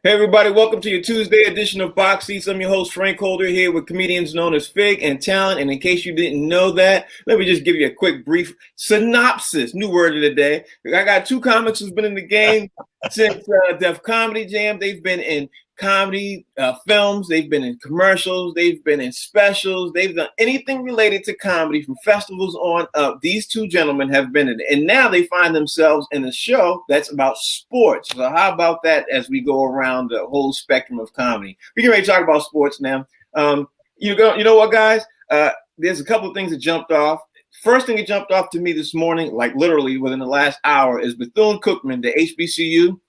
Hey everybody, welcome to your Tuesday edition of Box Seats. I'm your host Frank Holder here with comedians known as Fig and Talent. And in case you didn't know that, let me just give you a quick brief synopsis. New word of the day. I got two comics who's been in the game since Def Comedy Jam. They've been in comedy films, they've been in commercials, they've been in specials, they've done anything related to comedy from festivals on up. These two gentlemen have been in it, and now they find themselves in a show that's about sports. So how about that as we go around the whole spectrum of comedy? We can ready to talk about sports now. You know what, guys? There's a couple of things that jumped off. First thing that jumped off to me this morning, like literally within the last hour, is Bethune-Cookman, the HBCU.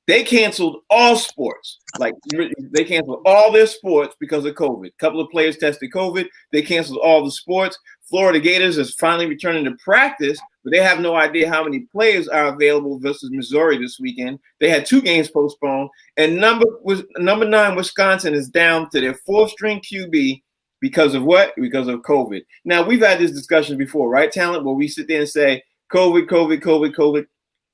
They canceled all sports. Like they canceled all their sports because of COVID. A couple of players tested COVID. They canceled all the sports. Florida Gators is finally returning to practice, but they have no idea how many players are available versus Missouri this weekend. They had two games postponed. And number 9, Wisconsin is down to their 4th-string QB because of what? Because of COVID. Now, we've had this discussion before, right, Talent, where we sit there and say, COVID.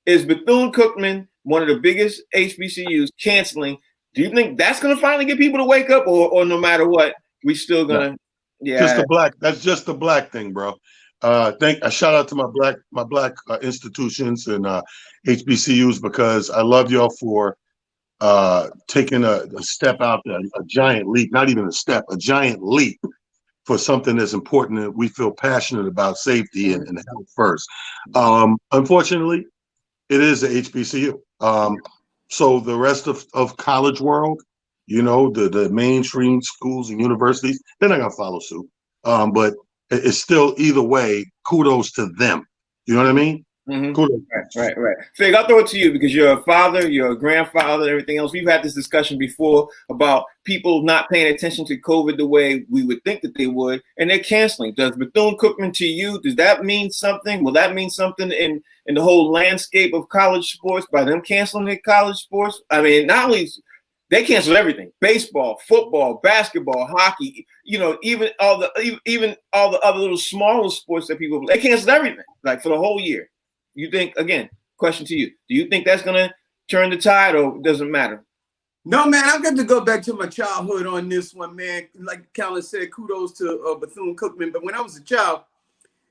Is Bethune-Cookman one of the biggest HBCUs canceling? Do you think that's going to finally get people to wake up, or no matter what, we still going to? Yeah, just the black. That's just the black thing, bro. A shout out to my black institutions and HBCUs, because I love y'all for taking a step out there, a giant leap, not even a step, a giant leap for something that's important that we feel passionate about, safety and health first. Unfortunately, it is a HBCU. So the rest of college world, you know, the mainstream schools and universities, they're not gonna follow suit. But it's still, either way, kudos to them. You know what I mean? Mm-hmm. Kudos. Right. Fig, I'll throw it to you because you're a father, you're a grandfather, and everything else. We've had this discussion before about people not paying attention to COVID the way we would think that they would, and they're canceling. Does Bethune-Cookman to you, does that mean something? Will that mean something in the whole landscape of college sports by them canceling their college sports? I mean, not only they canceled everything: baseball, football, basketball, hockey. You know, even all the other little smaller sports that people play. They canceled everything, like for the whole year. You think, again, question to you: do you think that's gonna turn the tide, or doesn't matter? No, man, I'm going to go back to my childhood on this one, man. Like Callan said, kudos to Bethune-Cookman. But when I was a child,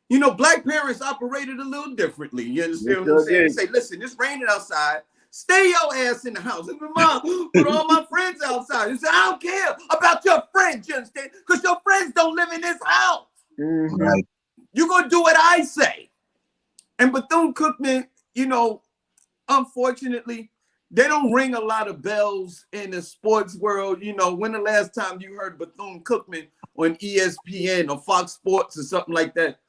you know, black parents operated a little differently. You understand what I'm saying? They say, listen, it's raining outside. Stay your ass in the house. And mom, put all my friends outside. And say, I don't care about your friends, you understand? Because your friends don't live in this house. Mm-hmm. Right? You're going to do what I say. And Bethune-Cookman, you know, unfortunately, they don't ring a lot of bells in the sports world. You know, when the last time you heard Bethune-Cookman on ESPN or Fox Sports or something like that?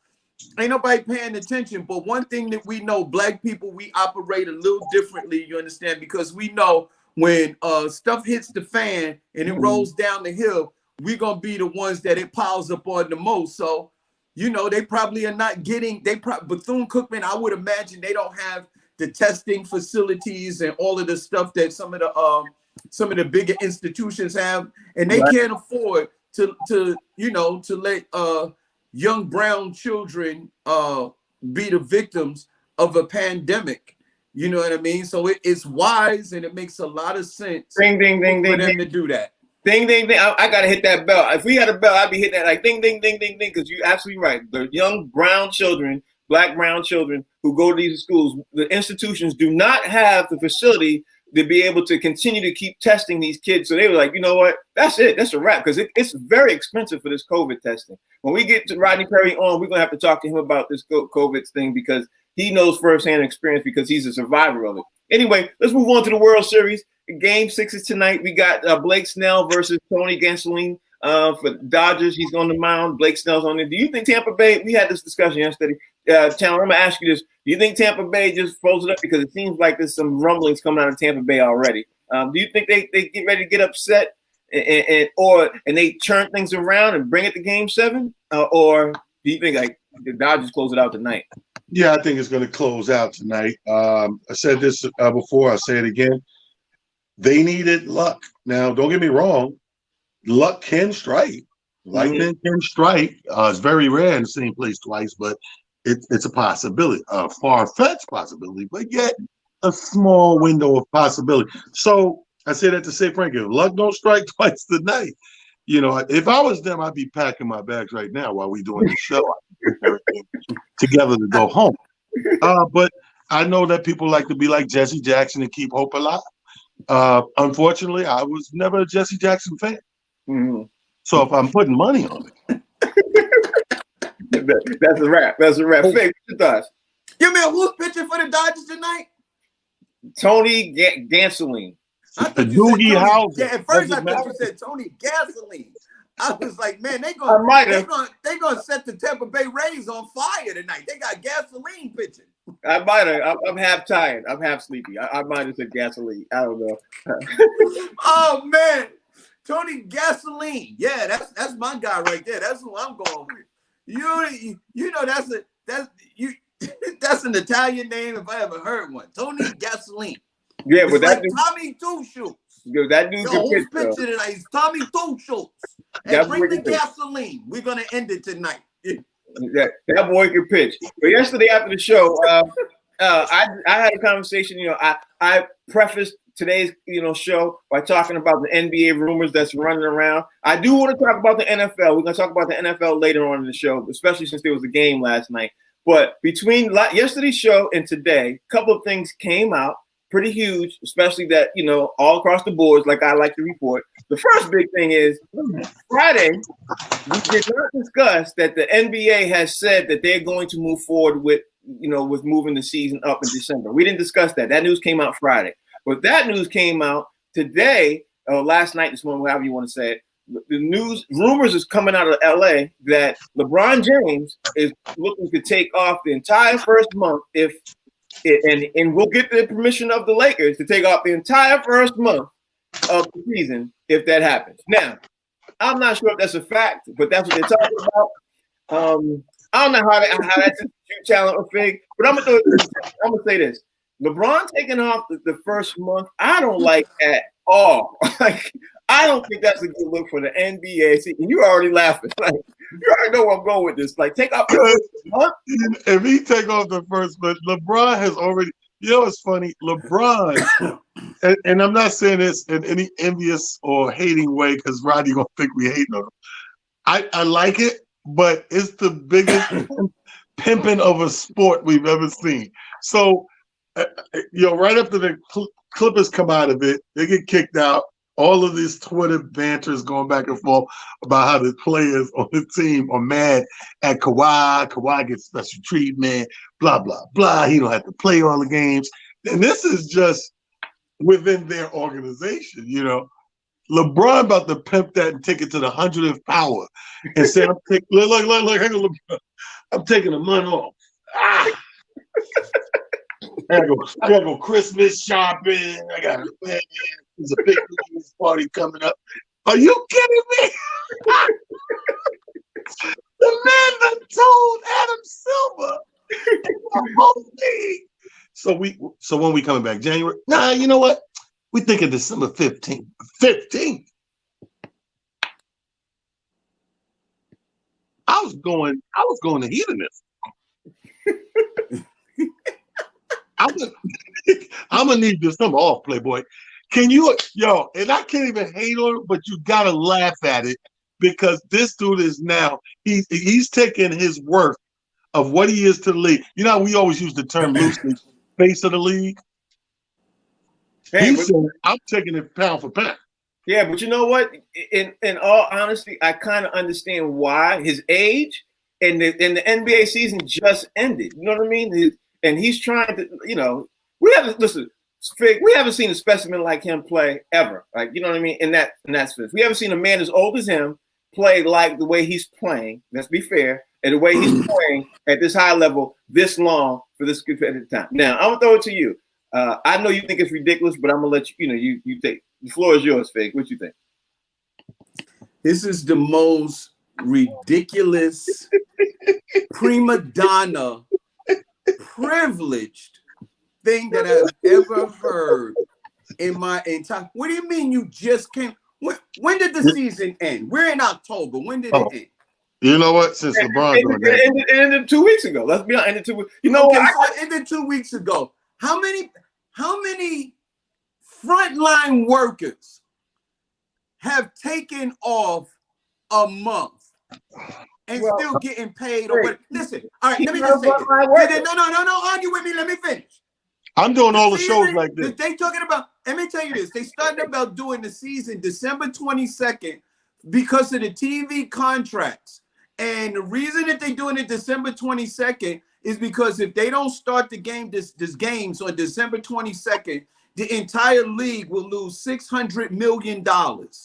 Ain't nobody paying attention. But one thing that we know, black people, we operate a little differently, you understand? Because we know when stuff hits the fan and it rolls down the hill, we're going to be the ones that it piles up on the most. So, you know, they probably are not getting, Bethune-Cookman, I would imagine they don't have the testing facilities and all of the stuff that some of the bigger institutions have, and they can't afford to let young brown children be the victims of a pandemic. You know what I mean? So it's wise and it makes a lot of sense for them to do that. Ding, ding, ding. I got to hit that bell. If we had a bell, I'd be hitting that like ding, ding, ding, ding, ding, because you're absolutely right. The young brown children, black brown children who go to these schools, the institutions do not have the facility to be able to continue to keep testing these kids. So they were like, you know what? That's it. That's a wrap, because it's very expensive for this COVID testing. When we get to Rodney Perry on, we're going to have to talk to him about this COVID thing, because he knows firsthand experience because he's a survivor of it. Anyway, let's move on to the World Series. Game 6 is tonight. We got Blake Snell versus Tony Gonsolin for Dodgers. He's on the mound. Blake Snell's on there. Do you think Tampa Bay, we had this discussion yesterday, Talon, I'm going to ask you this. Do you think Tampa Bay just froze it up? Because it seems like there's some rumblings coming out of Tampa Bay already. Do you think they get ready to get upset and they turn things around and bring it to Game 7? Or do you think like the Dodgers close it out tonight? Yeah, I think it's going to close out tonight. I said this before. I'll say it again. They needed luck. Now, don't get me wrong. Luck can strike. Lightning can strike. It's very rare in the same place twice, but it's a possibility, a far-fetched possibility, but yet a small window of possibility. So I say that to say, Frank, if luck don't strike twice tonight, you know, if I was them, I'd be packing my bags right now while we doing the show. I'd put everything together to go home. But I know that people like to be like Jesse Jackson and keep hope alive. Unfortunately, I was never a Jesse Jackson fan. Mm-hmm. So if I'm putting money on it, that's a wrap. That's a wrap. Fake, what's your thoughts? You mean who's pitching for the Dodgers tonight? Tony Gasoline. I thought you Doogie Howser. said at first I Doesn't thought you matter. said Tony Gasoline. I was like, man, they I might have. gonna set the Tampa Bay Rays on fire tonight. They got gasoline pitching. I might have. I'm half tired. I'm half sleepy. I might have said gasoline. I don't know. Oh man, Tony Gasoline. Yeah, that's my guy right there. That's who I'm going with. You know that's that's an Italian name if I ever heard one. Tony Gasoline. Yeah, It's but like that dude, Tommy Two Shoes. yo, that dude Yo, can who's pitch, though. pitching tonight? It's Tommy Two Shoes. That's And bring what the he thinks. gasoline. We're gonna end it tonight. That boy can pitch. But yesterday after the show, I had a conversation. You know, I prefaced today's show by talking about the NBA rumors that's running around. I do want to talk about the NFL. We're gonna talk about the NFL later on in the show, especially since there was a game last night. But between yesterday's show and today, a couple of things came out pretty huge, especially that, all across the boards, like I like to report. The first big thing is Friday, we did not discuss that the NBA has said that they're going to move forward with moving the season up in December. We didn't discuss that. That news came out Friday. But that news came out today, or last night, this morning, however you want to say it. The rumors is coming out of LA that LeBron James is looking to take off the entire first month and we'll get the permission of the Lakers to take off the entire first month of the season if that happens. Now, I'm not sure if that's a fact, but that's what they're talking about. I don't know how that's a huge talent or fake, but I'm gonna say this: LeBron taking off the first month, I don't like at all. Like, I don't think that's a good look for the NBA. See, you already laughing. Like, you already know where I'm going with this. Like, take off the first month. If he take off the first month, LeBron has already. You know, it's funny. LeBron, and I'm not saying this in any envious or hating way because Rodney gonna think we hating on him. I like it, but it's the biggest pimping of a sport we've ever seen. So, right after the Clippers come out of it, they get kicked out. All of these Twitter banters going back and forth about how the players on the team are mad at Kawhi. Kawhi gets special treatment, blah, blah, blah. He don't have to play all the games. And this is just within their organization, LeBron about to pimp that and take it to the 100th power and say, look, hang on, LeBron. I'm taking a month off. I gotta go Christmas shopping. I got a plan. There's a big Christmas party coming up. Are you kidding me? The man that told Adam Silver. So when we coming back? January? Nah, you know what? We thinking December 15th. 15th. I was going to hedonism. I'm gonna need this summer off, Playboy. Can you, and I can't even hate on it, but you gotta laugh at it because this dude is now he's taking his worth of what he is to the league. You know how we always use the term loosely, face of the league. Hey, He said, I'm taking it pound for pound. Yeah, but you know what? In all honesty, I kind of understand why his age and the NBA season just ended. You know what I mean? And he's trying to, we haven't seen a specimen like him play ever. Like, you know what I mean? In that sense, we haven't seen a man as old as him play like the way he's playing. Let's be fair, and the way he's playing at this high level this long for this competitive time. Now, I'm gonna throw it to you. I know you think it's ridiculous, but I'm gonna let you. You take the floor is yours, Fake. What you think? This is the most ridiculous prima donna privileged thing that I've ever heard in my entire. What do you mean you just came? When did the season end? We're in October. When did it end? You know what? Since LeBron it ended 2 weeks ago. Let's be honest. Ended 2 weeks. You know Okay, what? so it ended 2 weeks ago. How many frontline workers have taken off a month and still getting paid. Or listen, all right, let me just say this. No, argue with me. Let me finish. I'm doing all the shows like this. They talking about, let me tell you this. They started about doing the season December 22nd because of the TV contracts. And the reason that they're doing it December 22nd is because if they don't start the game, this games on December 22nd, the entire league will lose $600 million. $600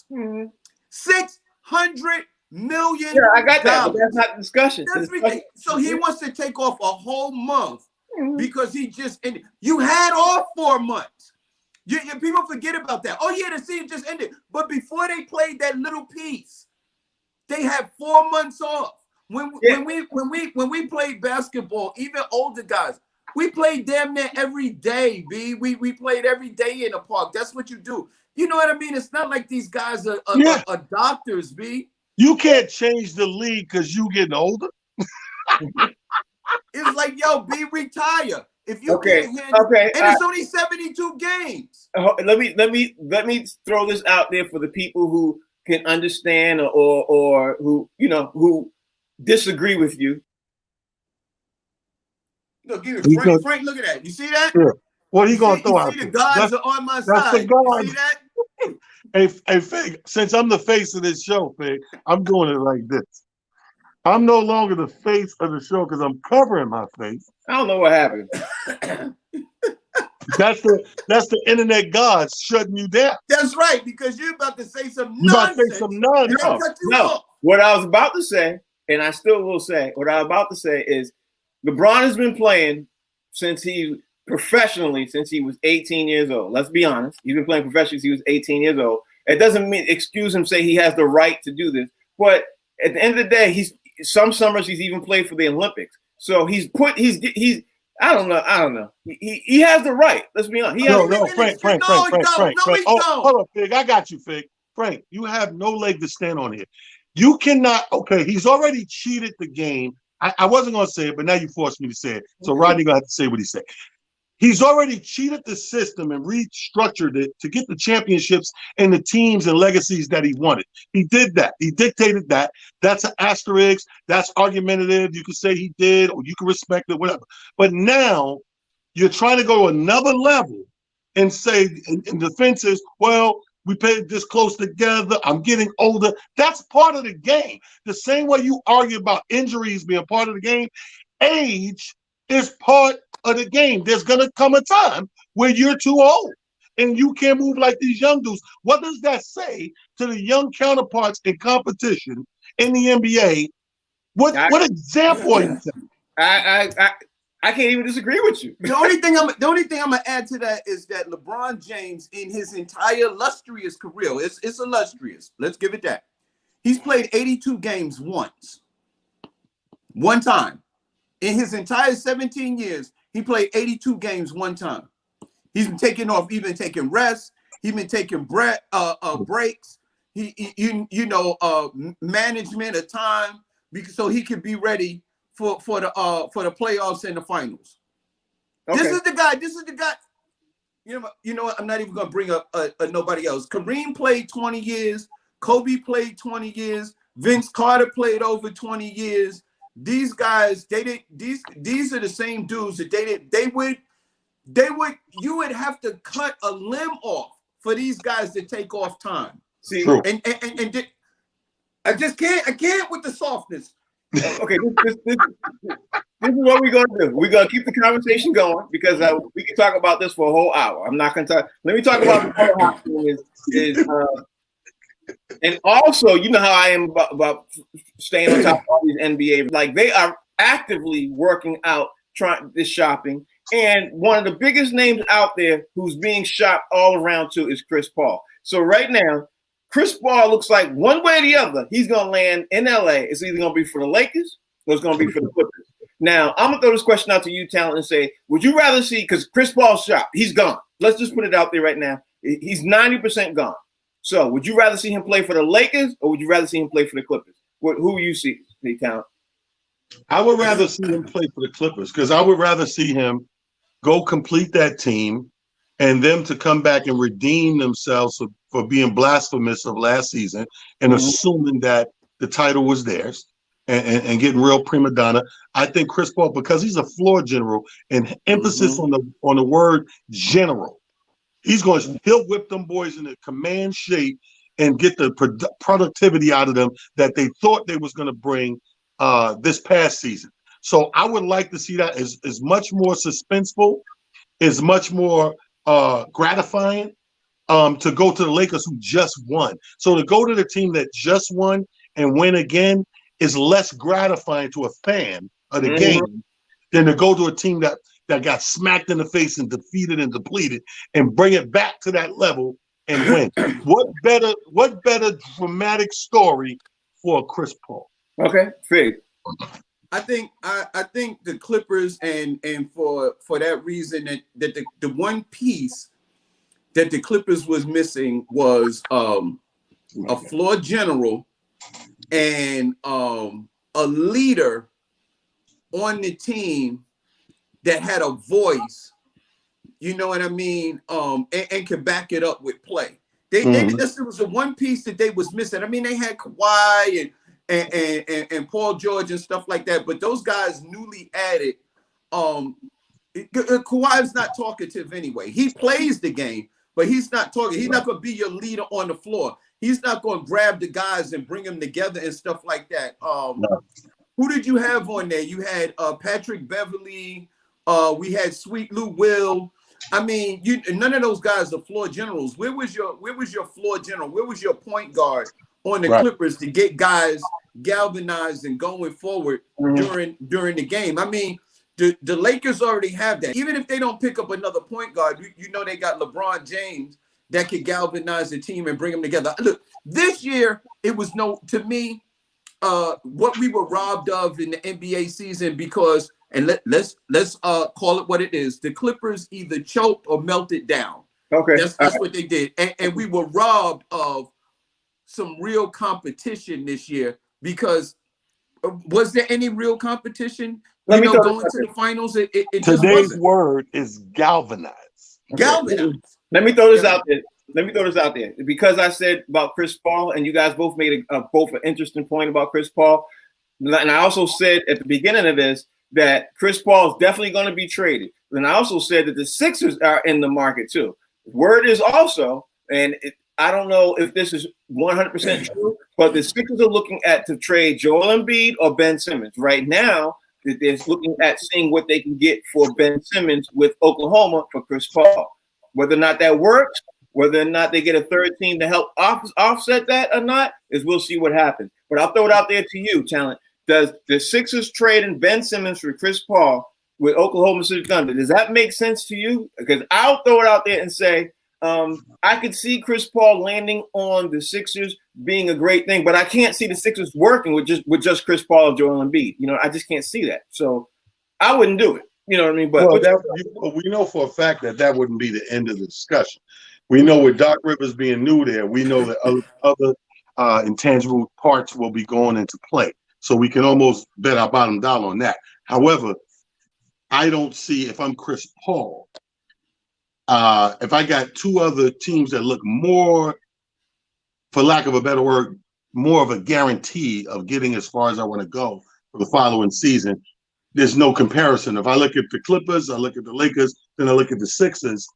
million. Yeah, I got that. But that's not the discussion. So he wants to take off a whole month because he just ended. You had all 4 months. People forget about that. Oh yeah, the season just ended. But before they played that little piece, they had 4 months off. When we played basketball, even older guys, we played damn near every day, B. We played every day in the park. That's what you do. You know what I mean? It's not like these guys are doctors, B. You can't change the league because you getting older. It's like, yo, B, retire. If you can't handle and it's only 72 games. Let me throw this out there for the people who can understand or who who disagree with you. Look, Frank, look at that. You see that? Yeah. What are you gonna throw out? The guys are on my side. You see that? Hey, Fig, since I'm the face of this show, Fig, I'm doing it like this. I'm no longer the face of the show because I'm covering my face. I don't know what happened. That's the internet gods shutting you down. That's right, because you're about to say some nonsense. No. What I was about to say, and I still will say, what I was about to say is LeBron has been playing professionally since he was 18 years old. Let's be honest. He's been playing professionally since he was 18 years old. It doesn't excuse him say he has the right to do this. But at the end of the day, some summers he's even played for the Olympics. So he's I don't know. He has the right. Let's be honest. Frank. Hold on, Fig. I got you, Fig. Frank, you have no leg to stand on here. You cannot. Okay, he's already cheated the game. I wasn't going to say it, but now you forced me to say it. So Rodney going to have to say what he said. He's already cheated the system and restructured it to get the championships and the teams and legacies that he wanted. He did that. He dictated that. That's an asterisk. That's argumentative. You can say he did, or you can respect it, whatever. But now you're trying to go another level and say, in defense is, well, we played this close together. I'm getting older. That's part of the game. The same way you argue about injuries being part of the game, age is part of the game. There's going to come a time where you're too old and you can't move like these young dudes. What does that say to the young counterparts in competition in the NBA? What example are you saying? I can't even disagree with you. The only thing I'm gonna add to that is that LeBron James, in his entire illustrious career, it's illustrious. Let's give it that. He's played 82 games one time. In his entire 17 years, he played 82 games one time. He's been taking off. He's been taking rests. He's been taking breaks. Management of time so he could be ready for the playoffs and the finals. Okay. This is the guy. You know what? I'm not even gonna bring up nobody else. Kareem played 20 years. Kobe played 20 years. Vince Carter played over 20 years. These guys, these are the same dudes that you would have to cut a limb off for these guys to take off time. See, and I can't with the softness. Okay, this is what we're gonna do. We're gonna keep the conversation going because we can talk about this for a whole hour. I'm not gonna talk. Let me talk about the whole house and also, you know how I am about staying on top of all these NBA. Like, they are actively working out, trying this shopping. And one of the biggest names out there who's being shopped all around too is Chris Paul. So right now, Chris Paul looks like one way or the other, he's going to land in LA. It's either going to be for the Lakers or it's going to be for the Clippers. Now, I'm going to throw this question out to you, Talent, and say, would you rather see, because Chris Paul's shopped, he's gone. Let's just put it out there right now. He's 90% gone. So would you rather see him play for the Lakers or would you rather see him play for the Clippers? Who you see, Talent? I would rather see him play for the Clippers because I would rather see him go complete that team and them to come back and redeem themselves for being blasphemous of last season and assuming that the title was theirs and getting real prima donna. I think Chris Paul, because he's a floor general and emphasis on the word general, he'll whip them boys in a command shape and get the productivity out of them that they thought they was going to bring this past season. So I would like to see that as much more suspenseful, is much more gratifying to go to the Lakers who just won. So to go to the team that just won and win again is less gratifying to a fan of the game than to go to a team that got smacked in the face and defeated and depleted and bring it back to that level and win. What better dramatic story for Chris Paul? Okay, Fig. I think the Clippers and for that reason that the one piece that the Clippers was missing was a floor general and a leader on the team that had a voice, you know what I mean, and could back it up with play. This was the one piece that they was missing. I mean, they had Kawhi and Paul George and stuff like that, but those guys newly added. Kawhi's not talkative anyway. He plays the game, but he's not talking. He's not going to be your leader on the floor. He's not going to grab the guys and bring them together and stuff like that. Who did you have on there? You had Patrick Beverly. We had Sweet Lou Will. I mean, none of those guys are floor generals. Where was your floor general? Where was your point guard on the Clippers to get guys galvanized and going forward during the game? I mean, the Lakers already have that. Even if they don't pick up another point guard, you know they got LeBron James that could galvanize the team and bring them together. Look, this year it was what we were robbed of in the NBA season because, and let's call it what it is. The Clippers either choked or melted down. Okay, that's what they did, and we were robbed of some real competition this year because was there any real competition? Going to the finals, it just today's wasn't. word is galvanize. Galvanize. Let me throw this out there. Because I said about Chris Paul, and you guys both made both an interesting point about Chris Paul. And I also said at the beginning of this that Chris Paul is definitely going to be traded. And I also said that the Sixers are in the market too. Word is also, and I don't know if this is 100% true, but the Sixers are looking to trade Joel Embiid or Ben Simmons. Right now, they're looking at seeing what they can get for Ben Simmons with Oklahoma for Chris Paul. Whether or not that works, whether or not they get a third team to help offset that or not, we'll see what happens. But I'll throw it out there to you, Talent. Does the Sixers trading Ben Simmons for Chris Paul with Oklahoma City Thunder, does that make sense to you? Because I'll throw it out there and say, I could see Chris Paul landing on the Sixers being a great thing, but I can't see the Sixers working with just Chris Paul or Joel Embiid. I just can't see that. So I wouldn't do it. You know what I mean? But we know for a fact that wouldn't be the end of the discussion. We know with Doc Rivers being new there, we know that other intangible parts will be going into play. So we can almost bet our bottom dollar on that. However, I don't see, if I'm Chris Paul, if I got two other teams that look more, for lack of a better word, more of a guarantee of getting as far as I want to go for the following season, there's no comparison. If I look at the Clippers, I look at the Lakers, then I look at the Sixers,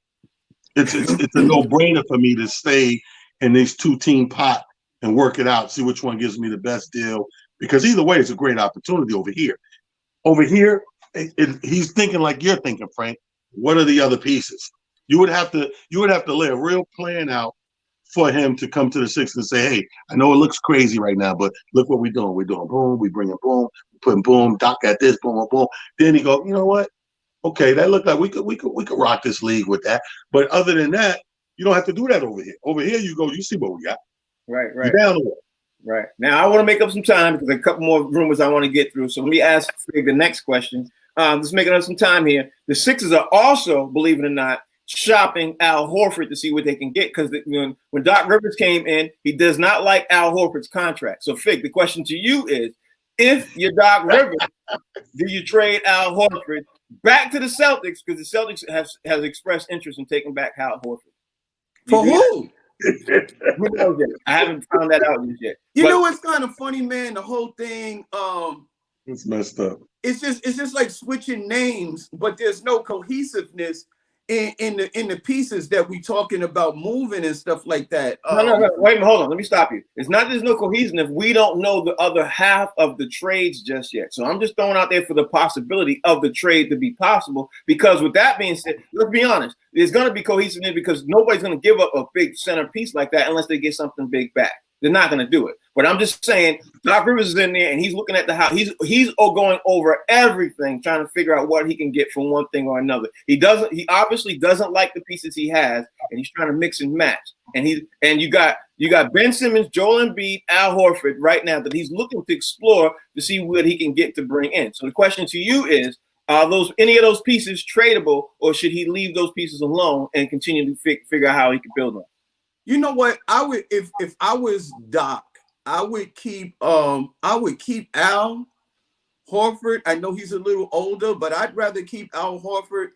it's a no-brainer for me to stay in this two-team pot and work it out, see which one gives me the best deal. Because either way, it's a great opportunity over here. Over here, he's thinking like you're thinking, Frank. What are the other pieces? You would have to lay a real plan out for him to come to the Sixers and say, hey, I know it looks crazy right now, but look what we're doing. We're doing boom, we bringing boom, we putting boom, Doc got this, boom, boom, boom. Then he go, you know what? Okay, that looked like we could rock this league with that. But other than that, you don't have to do that over here. Over here, you go, you see what we got. Right. You're down the way. Right. Now, I want to make up some time because there's a couple more rumors I want to get through. So let me ask the next question. Let's make up some time here. The Sixers are also, believe it or not, shopping Al Horford to see what they can get because when Doc Rivers came in, he does not like Al Horford's contract. So, Fig, the question to you is, if you're Doc Rivers, do you trade Al Horford back to the Celtics, because the Celtics has expressed interest in taking back Hal Horford. For who? Who knows yet? I haven't found that out yet. You know what's kind of funny, man? The whole thing, It's messed up. it's just like switching names, but there's no cohesiveness in the pieces that we talking about moving and stuff like that. No. Wait a minute, hold on. Let me stop you. It's not there's no cohesion if we don't know the other half of the trades just yet. So I'm just throwing out there for the possibility of the trade to be possible. Because with that being said, let's be honest, there's going to be cohesiveness because nobody's going to give up a big centerpiece like that unless they get something big back. They're not going to do it. But I'm just saying, Doc Rivers is in there and he's looking at the house. He's going over everything, trying to figure out what he can get from one thing or another. He obviously doesn't like the pieces he has, and he's trying to mix and match. And you got Ben Simmons, Joel Embiid, Al Horford right now that he's looking to explore to see what he can get to bring in. So the question to you is, are any of those pieces tradable, or should he leave those pieces alone and continue to figure out how he can build them? You know what? I would if I was Doc, I would keep Al Horford. I know he's a little older, but I'd rather keep Al Horford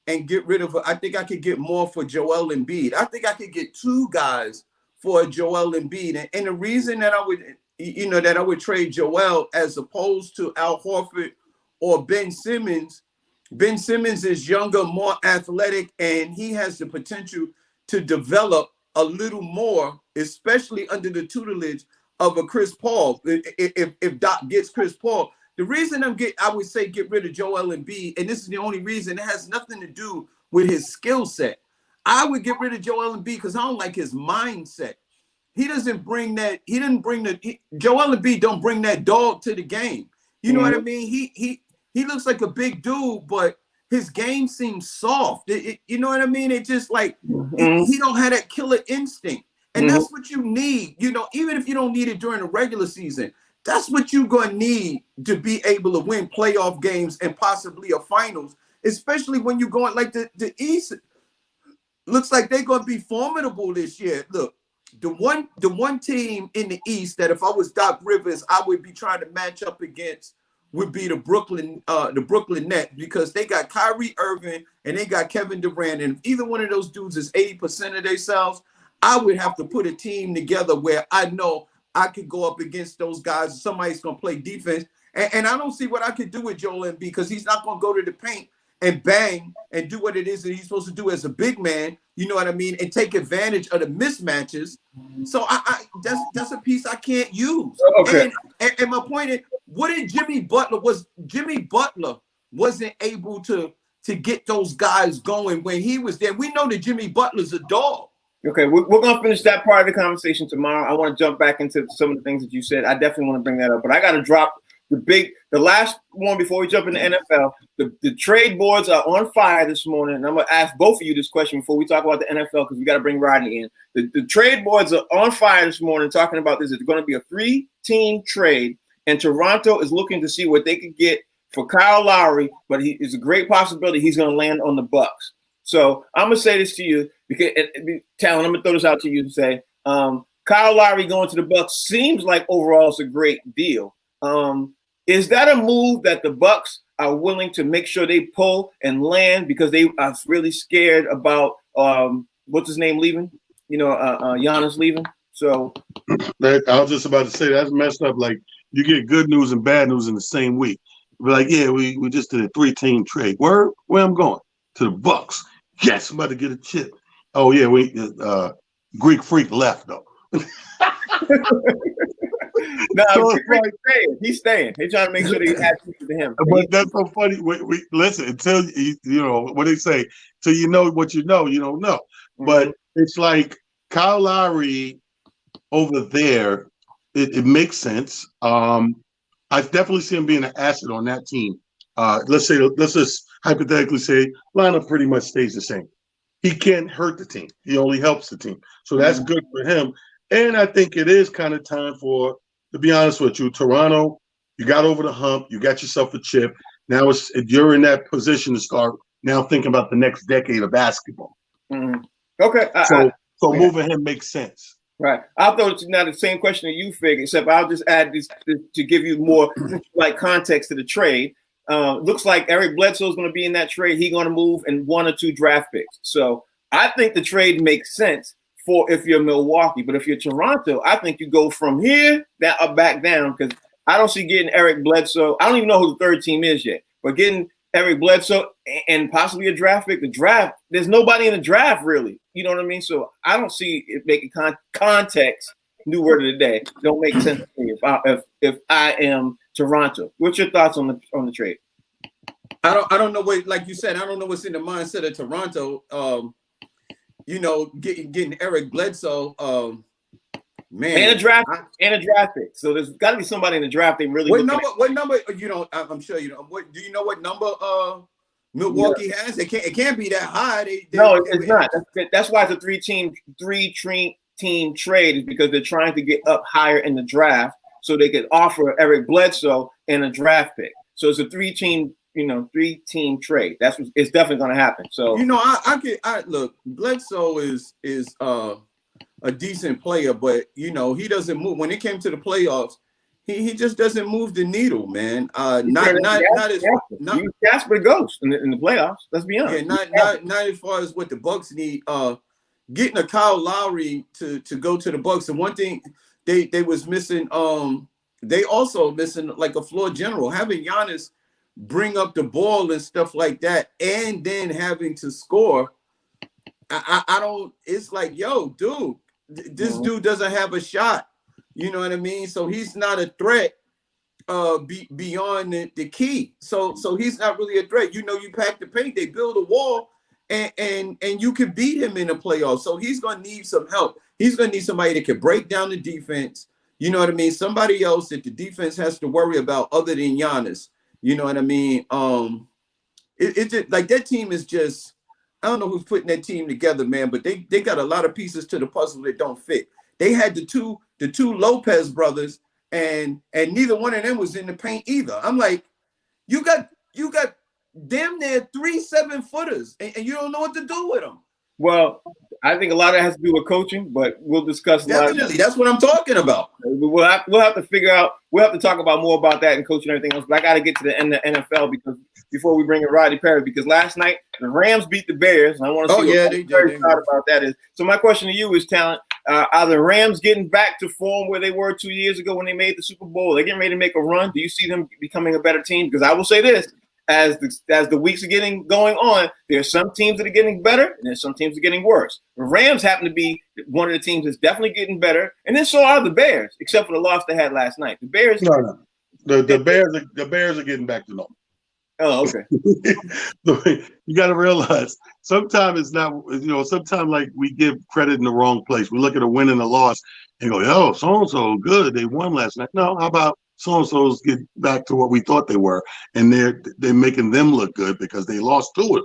and get rid of. I think I could get more for Joel Embiid. I think I could get two guys for Joel Embiid, and the reason that I would trade Joel as opposed to Al Horford or Ben Simmons. Ben Simmons is younger, more athletic, and he has the potential to develop a little more, especially under the tutelage of a Chris Paul. If Doc gets Chris Paul, the reason I would say get rid of Joel Embiid, and this is the only reason, it has nothing to do with his skill set. I would get rid of Joel Embiid because I don't like his mindset. He doesn't bring that. Joel Embiid don't bring that dog to the game. You know what I mean? He looks like a big dude, but his game seems soft. You know what I mean? It just like he don't have that killer instinct. And that's what you need. You know, even if you don't need it during the regular season, that's what you're going to need to be able to win playoff games and possibly a finals, especially when you're going like the East. Looks like they're going to be formidable this year. Look, the one team in the East that if I was Doc Rivers, I would be trying to match up against would be the Brooklyn Nets, because they got Kyrie Irving and they got Kevin Durant. And if either one of those dudes is 80% of themselves, I would have to put a team together where I know I could go up against those guys. Somebody's going to play defense. And I don't see what I could do with Joel Embiid, because he's not going to go to the paint and bang and do what it is that he's supposed to do as a big man, you know what I mean, and take advantage of the mismatches. So that's a piece I can't use. Okay. And my point is, what did Jimmy Butler wasn't able to get those guys going when he was there. We know that Jimmy Butler's a dog. Okay, we're going to finish that part of the conversation tomorrow. I want to jump back into some of the things that you said. I definitely want to bring that up, but I got to drop the last one before we jump into NFL. The trade boards are on fire this morning, and I'm going to ask both of you this question before we talk about the NFL, because we got to bring Rodney in. The trade boards are on fire this morning talking about this. It's going to be a 3-team trade, and Toronto is looking to see what they could get for Kyle Lowry, but it's a great possibility he's going to land on the Bucks. So I'm going to say this to you, because Talon, I'm going to throw this out to you and say, Kyle Lowry going to the Bucks seems like overall it's a great deal. Is that a move that the Bucks are willing to make sure they pull and land because they are really scared about what's his name leaving? Giannis leaving. So I was just about to say that's messed up. Like, you get good news and bad news in the same week. We're like, yeah, we just did a 3-team trade. Where I'm going? To the Bucks. Yes, I'm about to get a chip. Oh yeah, Greek Freak left though. No, he's staying. They're trying to make sure they add people to him. But that's so funny. We listen until you know what they say. Till you know what you know, you don't know. Mm-hmm. But it's like Kyle Lowry over there. It makes sense. I definitely see him being an asset on that team. Let's just hypothetically say lineup pretty much stays the same. He can't hurt the team. He only helps the team. So that's good for him. And I think it is kind of time for, to be honest with you, Toronto, you got over the hump. You got yourself a chip. Now you're in that position to start now thinking about the next decade of basketball. Mm-hmm. Okay. So moving him makes sense. Right. I'll throw now the same question to you, Fig, except I'll just add this to give you more like context to the trade. Looks like Eric Bledsoe is going to be in that trade. He's going to move in 1 or 2 draft picks. So I think the trade makes sense for if you're Milwaukee. But if you're Toronto, I think you go from here back down, because I don't see getting Eric Bledsoe. I don't even know who the third team is yet, but getting Eric Bledsoe and possibly a draft pick. The draft, there's nobody in the draft really. You know what I mean? So I don't see it making context. New word of the day. Don't make sense to me if I am Toronto. What's your thoughts on the trade? I don't know what, like you said, I don't know what's in the mindset of Toronto. Getting Eric Bledsoe. Man, and a draft pick. So there's got to be somebody in the draft they really. What number? I'm sure you know. What do you know? What number? Milwaukee has. It can't be that high. It's not. That's why it's a three team trade, is because they're trying to get up higher in the draft so they could offer Eric Bledsoe and a draft pick. So it's a three team trade. It's definitely going to happen. So I look. Bledsoe is a decent player, but he doesn't move. When it came to the playoffs, he just doesn't move the needle, man. Not Jasper Ghost in the playoffs. Let's be honest. Yeah, not as far as what the Bucks need. Getting a Kyle Lowry to go to the Bucks, and one thing they was missing. They also missing like a floor general. Having Giannis bring up the ball and stuff like that, and then having to score. I don't. It's like, yo, dude, this dude doesn't have a shot. You know what I mean? So he's not a threat beyond the key. So he's not really a threat. You pack the paint, they build a wall, and you can beat him in the playoffs. So he's gonna need some help. He's gonna need somebody that can break down the defense. You know what I mean? Somebody else that the defense has to worry about other than Giannis. You know what I mean? It's just like that team is just. I don't know who's putting that team together, man, but they got a lot of pieces to the puzzle that don't fit. They had the two Lopez brothers, and neither one of them was in the paint either. I'm like, you got damn near 3 7-footers, and you don't know what to do with them. Well, I think a lot of it has to do with coaching, but we'll discuss. Definitely, that's what I'm talking about. We'll have to figure out. We'll have to talk about more about that and coaching and everything else. But I got to get to the end of NFL before we bring in Rodney Perry, because last night the Rams beat the Bears, and I want to see what Perry's thought about that is. So my question to you is, Talent, are the Rams getting back to form where they were 2 years ago when they made the Super Bowl? They're getting ready to make a run. Do you see them becoming a better team? Because I will say this. As the weeks are going on, there's some teams that are getting better, and there's some teams that are getting worse. The Rams happen to be one of the teams that's definitely getting better, and then so are the Bears, except for the loss they had last night. The Bears, the Bears are getting back to normal. Oh, okay. You got to realize sometimes it's not. Sometimes like we give credit in the wrong place. We look at a win and a loss and go, "Yo, so and so good. They won last night." No, how about so-and-so's get back to what we thought they were, and they're making them look good because they lost to it.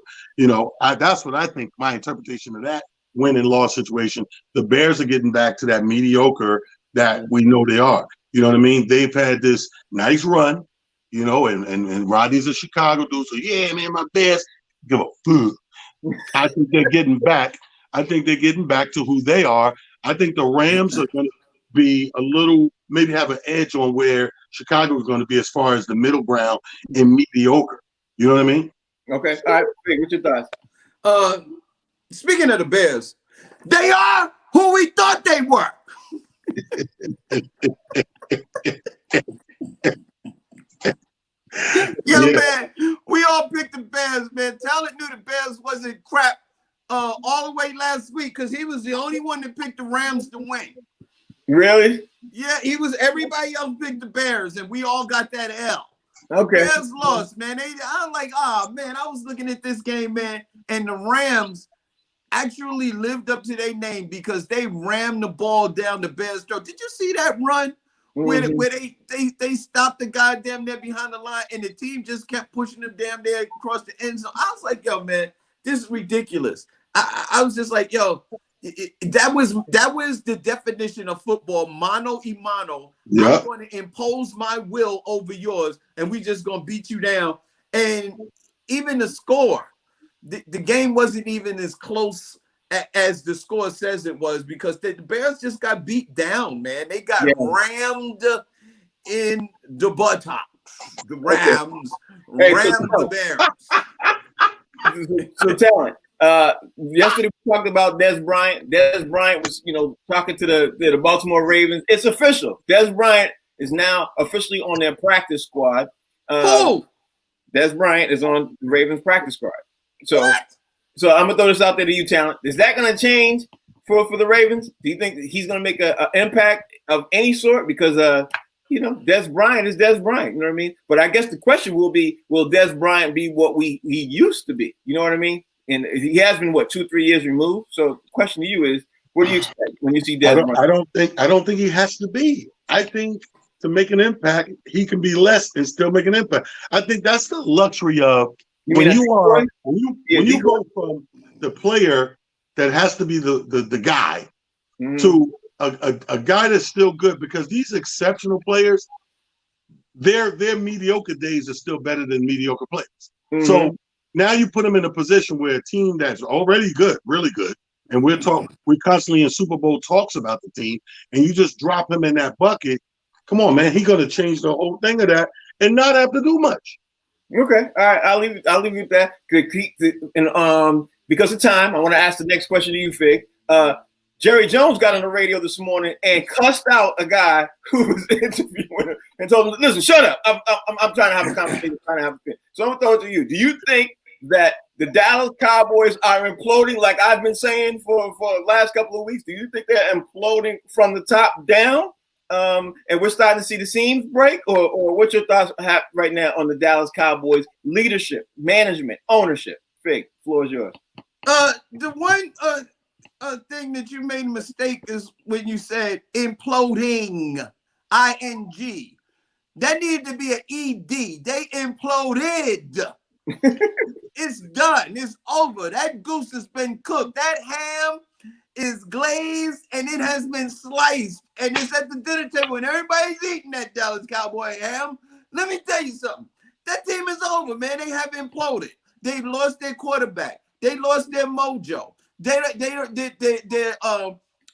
That's what I think. My interpretation of that win and loss situation. The Bears are getting back to that mediocre that we know they are. You know what I mean? They've had this nice run, and Rodney's a Chicago dude, so yeah, man, my Bears give a food. I think they're getting back. I think they're getting back to who they are. I think the Rams are going to be a little, maybe have an edge on where Chicago is going to be as far as the middle ground and mediocre. You know what I mean? Okay. All right. What's your thoughts? Speaking of the Bears, they are who we thought they were. Man, we all picked the Bears, man. Talent knew the Bears wasn't crap all the way last week because he was the only one that picked the Rams to win. Really? Yeah, everybody else picked the Bears, and we all got that L. Okay. Bears lost, man. I'm like, man, I was looking at this game, man, and the Rams actually lived up to their name because they rammed the ball down the Bears' throat. Did you see that run where they stopped the guy damn there behind the line, and the team just kept pushing them damn there across the end zone? I was like, yo, man, this is ridiculous. I was just like, yo, that was the definition of football, mano y mano. Yeah. I'm going to impose my will over yours, and we just going to beat you down. And even the score, the game wasn't even as close as the score says it was because the Bears just got beat down, man. They got rammed in the buttock. The Rams. Hey, Rams so- the Bears. So talent. Yesterday we talked about Des Bryant. Des Bryant was, talking to the Baltimore Ravens. It's official. Des Bryant is now officially on their practice squad. Who? Des Bryant is on the Ravens practice squad. So, What? so I'm gonna throw this out there to you, talent. Is that gonna change for the Ravens? Do you think he's gonna make an impact of any sort? Because Des Bryant is Des Bryant. You know what I mean? But I guess the question will be: will Des Bryant be what he used to be? You know what I mean? And he has been 2-3 years removed. So the question to you is: what do you expect when you see Des Bryant? I don't think he has to be. I think to make an impact, he can be less and still make an impact. I think that's the luxury of when you go from the player that has to be the guy to a guy that's still good, because these exceptional players, their mediocre days are still better than mediocre players. Mm-hmm. So now you put them in a position where a team that's already good, really good, and we're constantly in Super Bowl talks about the team, and you just drop him in that bucket. Come on, man, he's gonna change the whole thing of that and not have to do much. Okay, all right, I'll leave you with that. And because of time, I want to ask the next question to you, Fig. Jerry Jones got on the radio this morning and cussed out a guy who was interviewing him and told him, "Listen, shut up. I'm trying to have a conversation. So I'm gonna throw it to you. Do you think that the Dallas Cowboys are imploding, like I've been saying for the last couple of weeks? Do you think they're imploding from the top down? And we're starting to see the seams break, or what's your thoughts right now on the Dallas Cowboys leadership, management, ownership? Fig, floor is yours. The one thing that you made a mistake is when you said imploding, ing. That needed to be an ed. They imploded. It's done. It's over. That goose has been cooked. That ham is glazed and it has been sliced, and it's at the dinner table and everybody's eating that Dallas Cowboy ham. Let me tell you something. That team is over, man. They have imploded. They've lost their quarterback. They lost their mojo.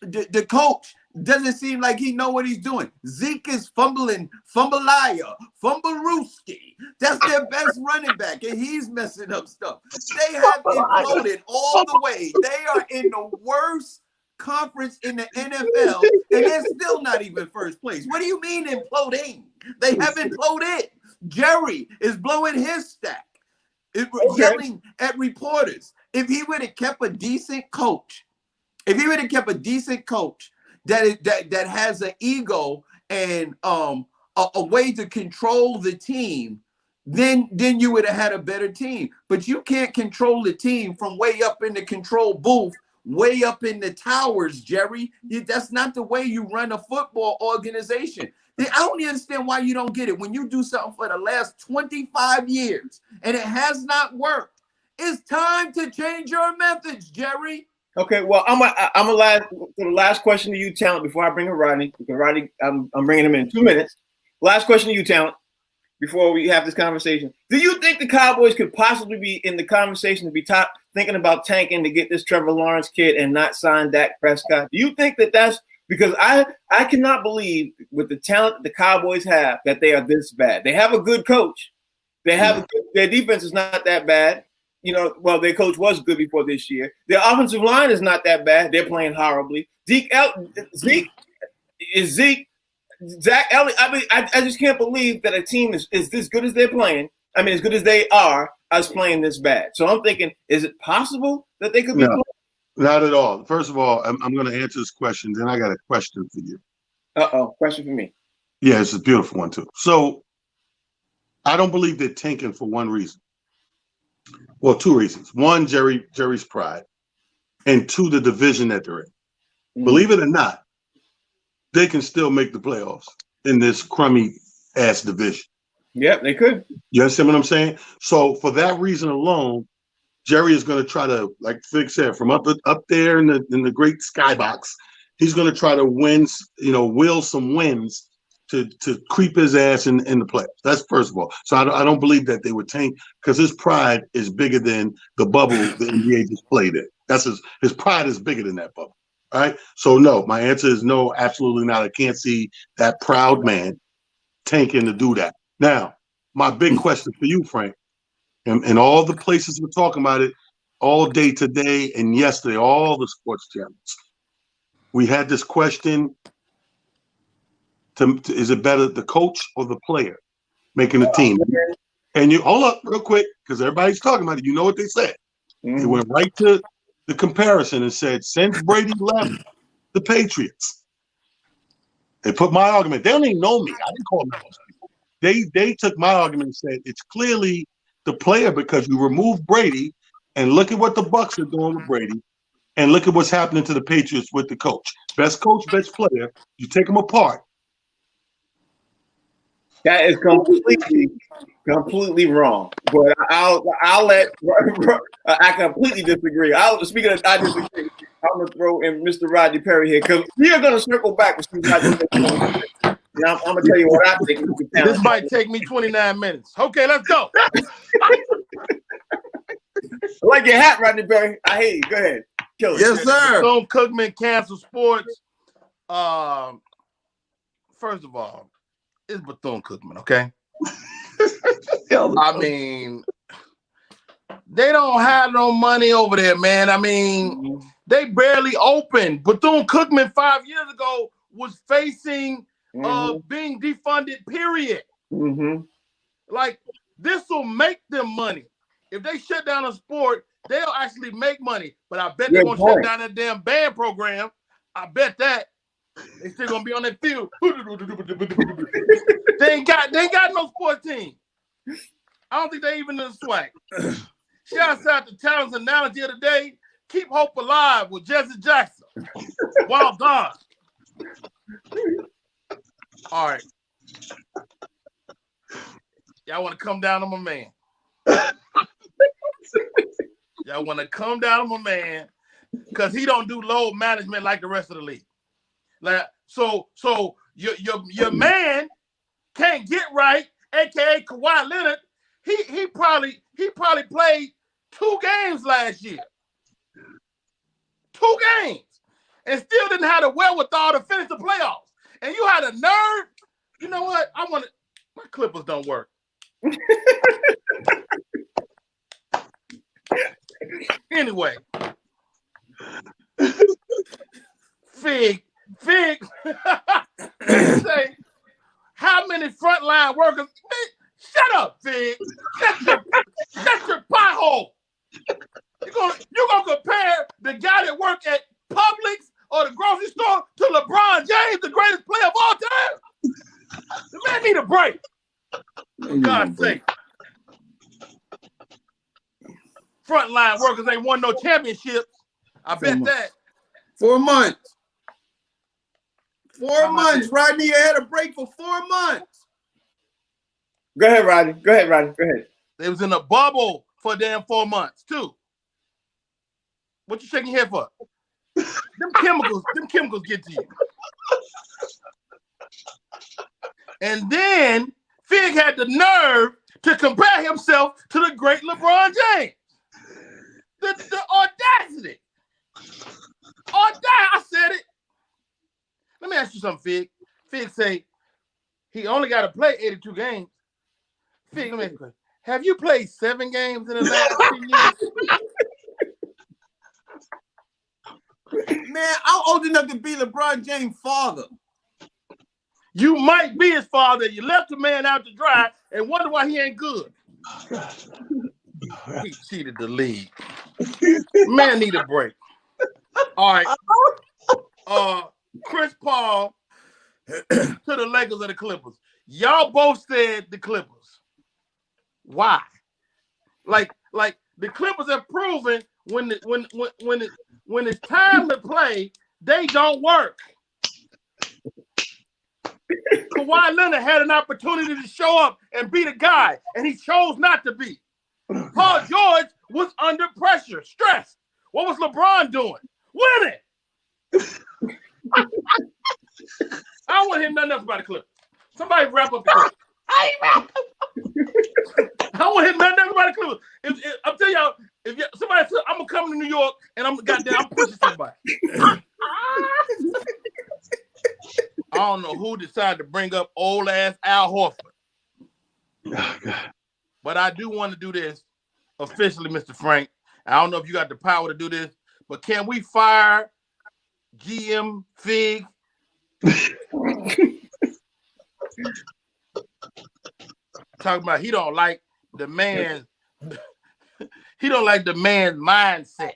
The coach doesn't seem like he know what he's doing. Zeke is fumbling, fumbleiah, fumblerooski. That's their best running back, and he's messing up stuff. They have imploded all the way. They are in the worst conference in the NFL, and they're still not even first place. What do you mean imploding? They have imploded. Jerry is blowing his stack, yelling at reporters. If he would have kept a decent coach, that has an ego and a way to control the team, then you would have had a better team. But you can't control the team from way up in the control booth, way up in the towers, Jerry. That's not the way you run a football organization. I don't understand why you don't get it. When you do something for the last 25 years and it has not worked, it's time to change your methods, Jerry. Okay, well, I'm the last question to you, talent, before I bring in Rodney. Because Rodney, I'm bringing him in 2 minutes. Last question to you, talent, before we have this conversation. Do you think the Cowboys could possibly be in the conversation to be thinking about tanking to get this Trevor Lawrence kid and not sign Dak Prescott? Do you think that's because I cannot believe with the talent that the Cowboys have that they are this bad. They have a good coach. Their defense is not that bad. Their coach was good before this year. Their offensive line is not that bad. They're playing horribly. Zach Elliott. I mean, I just can't believe that a team is this good as they're playing. I mean, as good as they are, us playing this bad. So I'm thinking, is it possible that they could be playing? Not at all. First of all, I'm going to answer this question. Then I got a question for you. Question for me. Yeah, it's a beautiful one too. So I don't believe they're tanking for one reason. Well, two reasons. One, Jerry's pride, and two, the division that they're in. Mm-hmm. Believe it or not, they can still make the playoffs in this crummy ass division. Yep, they could. You understand what I'm saying? So for that reason alone, Jerry is going to try to, like Fig said, from up there in the great skybox, he's going to try to will some wins to creep his ass in the playoffs. That's first of all. So I don't believe that they would tank because his pride is bigger than the bubble the NBA just played in. That's his pride is bigger than that bubble. All right. So no, my answer is no, absolutely not. I can't see that proud man tanking to do that. Now, my big question for you, Frank, and all the places we're talking about it all day today and yesterday, all the sports channels. We had this question: is it better the coach or the player making the team? And you hold up real quick because everybody's talking about it. You know what they said? They went right to the comparison and said, since Brady left the Patriots, they put my argument. They don't even know me. I didn't call them those people. They took my argument and said it's clearly the player because you remove Brady and look at what the Bucs are doing with Brady and look at what's happening to the Patriots with the coach. Best coach, best player. You take them apart. That is completely wrong. But I'll let I completely disagree. I disagree. I'm gonna throw in Mr. Rodney Perry here because we are gonna circle back with Steve Rodney. I'm gonna tell you what I think. This might take me 29 minutes. Okay, let's go. I like your hat, Rodney Perry. I hear you. Go ahead. Kill it. Yes, sir. Bethune-Cookman cancel sports. First of all, it's Bethune-Cookman, okay? I mean, they don't have no money over there, man. I mean, they barely opened. Bethune-Cookman 5 years ago was facing being defunded, period. Like, this will make them money. If they shut down a sport, they'll actually make money. But I bet they're going to shut down that damn band program. I bet that. They still going to be on that field. They ain't got no sports team. I don't think they even in the swag. Shouts out to Talent's analogy of the day. Keep hope alive with Jesse Jackson. Wild God. All right. Y'all want to come down on my man. Y'all want to come down on my man because he don't do load management like the rest of the league. Like so your man can't get right, aka Kawhi Leonard. He probably played 2 games last year. 2 games. And still didn't have the wherewithal to finish the playoffs. And you had a nerve. You know what? My Clippers don't work. Anyway. Fig say, how many frontline workers? Shut up, Fig. Shut your pothole. You're gonna compare the guy that worked at Publix or the grocery store to LeBron James, the greatest player of all time? The man need a break. For God's sake. Frontline workers ain't won no championships. I bet that. 4 months. 4 months. Rodney, you had a break for 4 months. Go ahead, Rodney. Go ahead. They was in a bubble for damn 4 months, too. What you shaking your head for? Them chemicals get to you. And then Fig had the nerve to compare himself to the great LeBron James. The audacity. I said it. Let me ask you something, Fig. Fig say he only got to play 82 games. Fig, let me ask you a question. Have you played 7 games in the last 10 years? Man, I'm old enough to be LeBron James' father. You might be his father. You left the man out to dry and wonder why he ain't good. He cheated the league. Man need a break. All right. Chris Paul to the Lakers or the Clippers. Y'all both said the Clippers. Why? Like the Clippers have proven when it's time to play, they don't work. Kawhi Leonard had an opportunity to show up and be the guy, and he chose not to be. Paul George was under pressure, stressed. What was LeBron doing? Winning. I don't want to hear nothing else about the Clippers. Somebody wrap up the Clippers. I don't want to hear nothing else about the Clippers. I'm telling y'all, if somebody says I'm gonna come to New York and I'm pushing somebody. I don't know who decided to bring up old ass Al Horford. Oh, God. But I do want to do this officially, Mr. Frank. I don't know if you got the power to do this, but can we fire GM Fig? Talking about he don't like the man. He don't like the man's mindset.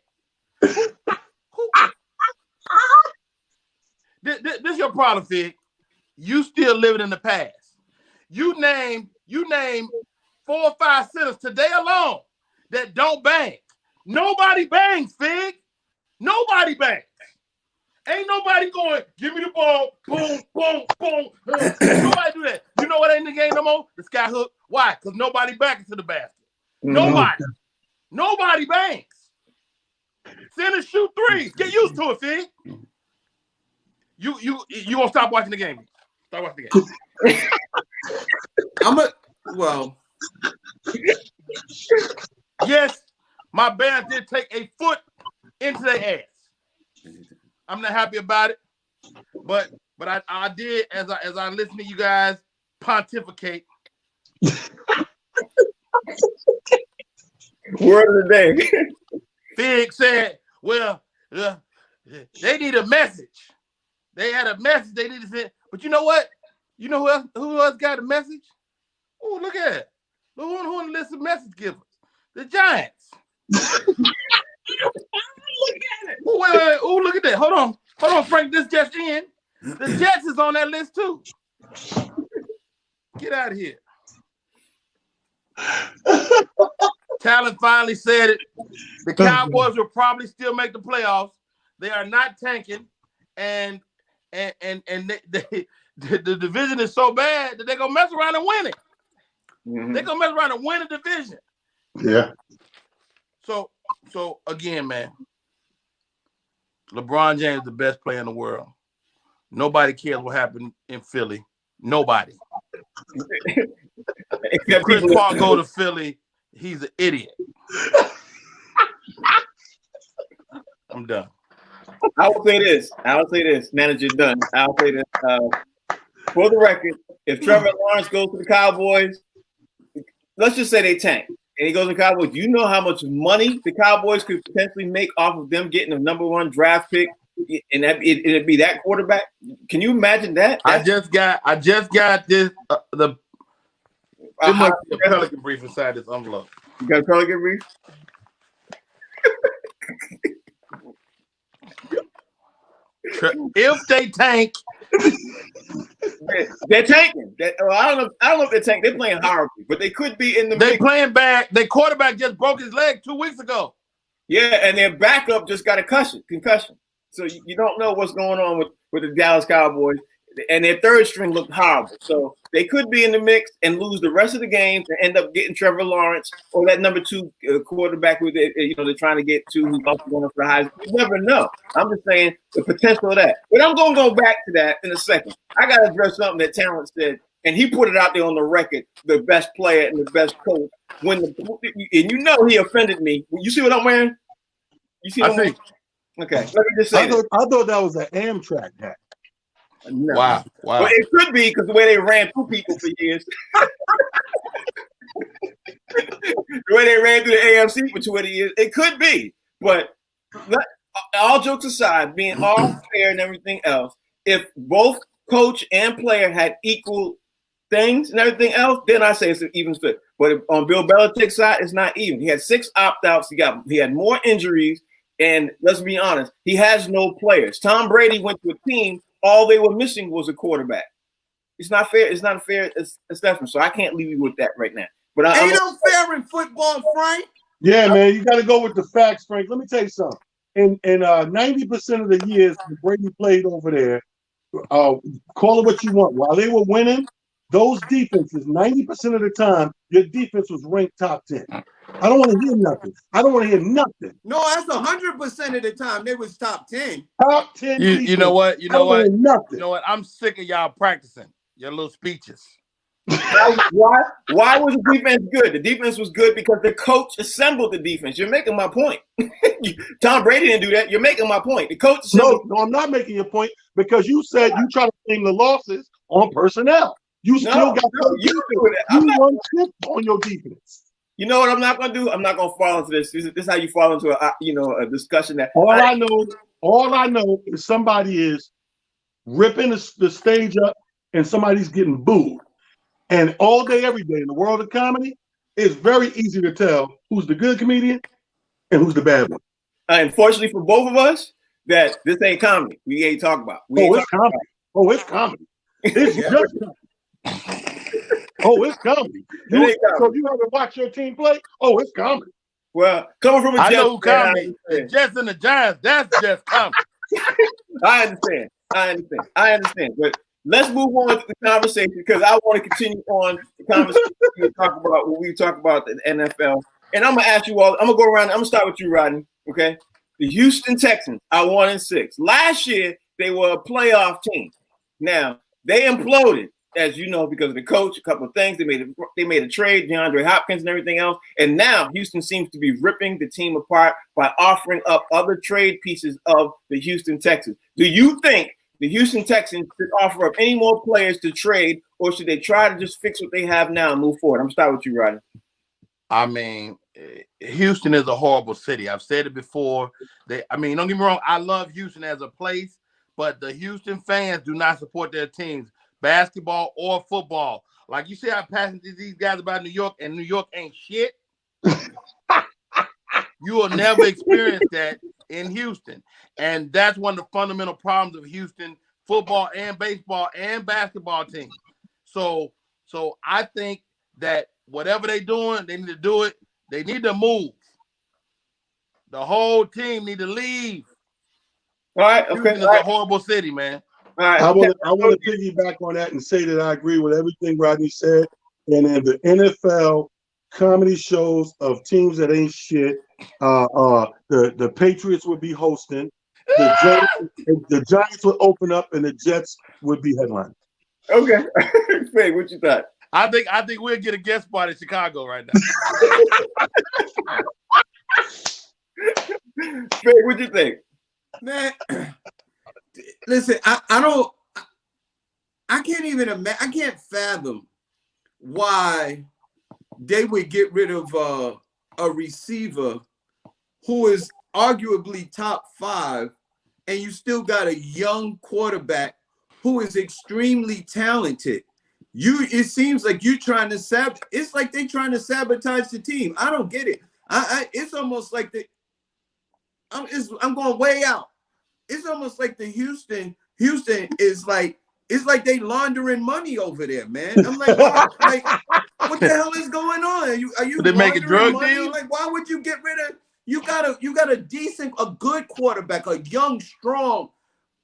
This your problem, Fig. You still living in the past. You name 4 or 5 centers today alone that don't bang. Nobody bangs, Fig. Nobody bangs. Ain't nobody going, give me the ball, boom, boom, boom. Nobody do that. You know what ain't in the game no more? The sky hook. Why? Because nobody back into the basket. Nobody. Nobody bangs. Centers shoot threes. Get used to it, Fig. You gonna stop watching the game. Stop watching the game. Yes, my Bears did take a foot into their ass. I'm not happy about it, but I did as I listened to you guys pontificate. Word of the day. Fig said, "Well, they need a message. They had a message they needed to send. But you know what? You know who else got a message? Oh, look at it. Who on the list of message givers? The Giants. Look at it. Oh, wait. Oh, look at that. Hold on, Frank. This just in. The Jets is on that list too. Get out of here. Talent finally said it. The Cowboys will probably still make the playoffs. They are not tanking, and the division is so bad that they're gonna mess around and win it. Mm-hmm. They're gonna mess around and win the division. Yeah. So again, man, LeBron James is the best player in the world. Nobody cares what happened in Philly. Nobody. If Chris Paul go to Philly, he's an idiot. I'm done. I will say this. Manager done. I'll say this. For the record, if Trevor Lawrence goes to the Cowboys, let's just say they tank, and he goes to the Cowboys. Do you know how much money the Cowboys could potentially make off of them getting a #1 draft pick, and it'd be that quarterback? Can you imagine that? I just got this. The Pelican brief inside this envelope. You got a Pelican brief? If they tank, they're tanking. I don't know if they're tanking. They're playing horribly, but they could be in the. They playing bad. Their quarterback just broke his leg 2 weeks ago. Yeah, and their backup just got a concussion. So you don't know what's going on with the Dallas Cowboys, and their third string looked horrible. So they could be in the mix and lose the rest of the games and end up getting Trevor Lawrence or that #2 quarterback who they're trying to get to, who's also going for the Heisman. You never know. I'm just saying the potential of that. But I'm going to go back to that in a second. I got to address something that Talent said, and he put it out there on the record: the best player and the best coach. And he offended me. You see what I'm wearing? You see what I'm wearing? Okay, let me just say I thought that was an Amtrak hat. No. Wow. Well, it could be because the way they ran through people for years. The way they ran through the AFC for 20 years. It could be. But all jokes aside, being all fair and everything else, if both coach and player had equal things and everything else, then I say it's an even split. But on Bill Belichick's side, it's not even. He had 6 opt-outs. He had more injuries. And let's be honest, he has no players. Tom Brady went to a team. All they were missing was a quarterback. It's not fair. It's not a fair assessment. So I can't leave you with that right now. But ain't no fair in football, Frank. Yeah, man, you got to go with the facts, Frank. Let me tell you something. In 90% of the years Brady played over there, call it what you want. While they were winning, those defenses, 90% of the time, your defense was ranked top 10. I don't want to hear nothing. No, that's 100% of the time they was top 10. Top 10. You know what? I'm sick of y'all practicing your little speeches. Why was the defense good? The defense was good because the coach assembled the defense. You're making my point. Tom Brady didn't do that. You're making my point. The coach assembled. No, I'm not making your point because you said you try to blame the losses on personnel. You still got you do it. I'm not, one chip on your defense. you know what I'm not gonna do? I'm not gonna fall into this. This is how you fall into a discussion that All I know is somebody is ripping the stage up and somebody's getting booed. And all day, every day in the world of comedy, it's very easy to tell who's the good comedian and who's the bad one. Unfortunately for both of us, that this ain't comedy. We ain't talking about. It's comedy. Oh, it's comedy. It's just comedy. Oh, it's comedy. So you haven't watched your team play? Oh, it's comedy. Well, coming from a Jets, I know comedy. The Jets and the Giants, that's just comedy. I understand. But let's move on to the conversation because I want to continue on the conversation when we talk about the NFL. And I'm gonna ask you all. I'm gonna go around. I'm gonna start with you, Rodney. Okay. The Houston Texans are 1-6. Last year they were a playoff team. Now they imploded, as you know, because of the coach. A couple of things. They made a trade, DeAndre Hopkins and everything else. And now Houston seems to be ripping the team apart by offering up other trade pieces of the Houston Texans. Do you think the Houston Texans should offer up any more players to trade, or should they try to just fix what they have now and move forward? I'm gonna start with you, Rodney. I mean, Houston is a horrible city. I've said it before. Don't get me wrong. I love Houston as a place, but the Houston fans do not support their teams, basketball or football. Like you say, I'm passing these guys about New York, and New York ain't shit. You will never experience that in Houston. And that's one of the fundamental problems of Houston football and baseball and basketball teams. So I think that whatever they're doing, they need to do it. They need to move. The whole team need to leave. All right, okay. Houston is a horrible city, man. All right. I want to piggyback on that and say that I agree with everything Rodney said. And in the NFL comedy shows of teams that ain't shit, the Patriots would be hosting. The Giants would open up, and the Jets would be headlining. Okay. Faye, what you thought? I think we'll get a guest spot in Chicago right now. Faye, what you think? Man, listen, I can't even imagine. I can't fathom why they would get rid of a receiver who is arguably top 5, and you still got a young quarterback who is extremely talented. It seems like you're trying to it's like they're trying to sabotage the team. I don't get it. It's almost like I'm going way out. It's almost like the Houston is like, it's like they laundering money over there, man. I'm like, what the hell is going on? Are you they making drug deals? Like, why would you get rid of? You got a good quarterback, a young, strong,